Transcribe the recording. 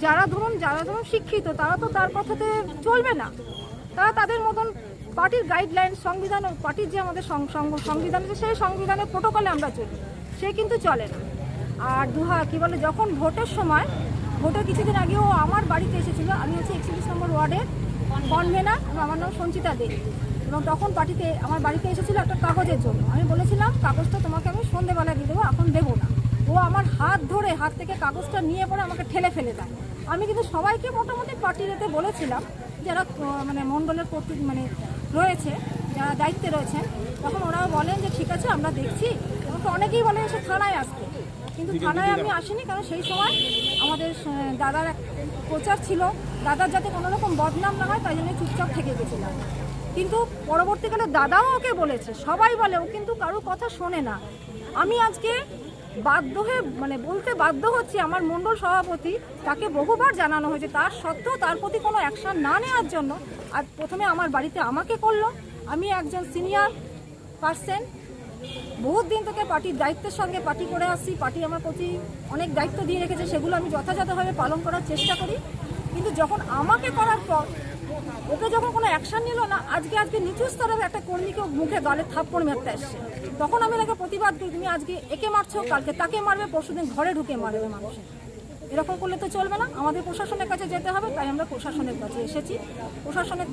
যারা ধরুন শিক্ষিত তারা তো তার কথাতে চলবে না, তারা তাদের মতন পার্টির গাইডলাইন সংবিধান, পার্টির যে আমাদের সংবিধান আছে সেই সংবিধানের প্রোটোকলে আমরা চলি, সে কিন্তু চলে না। আর যখন ভোটের সময়, ভোটের কিছুদিন আগেও আমার বাড়িতে এসেছিল, আমি হচ্ছে 41 নম্বর ওয়ার্ডের কনভেনার, আমার নাম সঞ্চিতা দে, এবং তখন আমার বাড়িতে এসেছিল একটা কাগজের জন্য। আমি বলেছিলাম কাগজটা তোমাকে আমি সন্ধেবেলা দিয়ে দেবো, এখন দেবো না। ও আমার হাত থেকে কাগজটা নিয়ে পরে আমাকে ঠেলে ফেলে দেয়। আমি কিন্তু সবাইকে মোটামুটি পার্টির এতে বলেছিলাম, যারা মণ্ডলের রয়েছে, যারা দায়িত্বে রয়েছেন, তখন ওরাও বলেন যে ঠিক আছে আমরা দেখছি। আমাকে অনেকেই বলে এসে থানায় আসতে, কিন্তু থানায় আমি আসিনি, কারণ সেই সময় আমাদের দাদার এক প্রচার ছিল, দাদার যাতে কোনো রকম বদনাম না হয় তাই জন্য চুপচাপ থেকে গেছিলাম। কিন্তু পরবর্তীকালে দাদাও ওকে বলেছে, সবাই বলে, ও কিন্তু কারোর কথা শোনে না। আমি আজকে বলতে বাধ্য হচ্ছি, আমার মণ্ডল সভাপতি, তাকে বহুবার জানানো হয়েছে, তার সত্ত্বেও তার প্রতি কোনো অ্যাকশন না নেওয়ার জন্য আর প্রথমে আমার বাড়িতে আমাকে করলো। আমি একজন সিনিয়র পার্সন, বহুত দিন থেকে পার্টির দায়িত্বের সঙ্গে পার্টি করে আসছি, পার্টি আমার প্রতি অনেক দায়িত্ব দিয়ে রেখেছে, সেগুলো আমি যথাযথভাবে পালন করার চেষ্টা করি। কিন্তু যখন আমাকে করার পর ওকে যখন কোনো অ্যাকশন নিল না, আজকে নিচু স্তরের একটা কর্মীকে মুখে গালে থাপ্পড় মারতে আসছে, তখন আমি তাকে প্রতিবাদ করি, তুমি আজকে একে মারছো, কালকে তাকে মারবে, পরশুদিন ঘরে ঢুকে মারবে মানুষের। এরকম করলে তো চলবে না, আমাদের প্রশাসনের কাছে যেতে হবে, তাই আমরা প্রশাসনের কাছে এসেছি। প্রশাসনের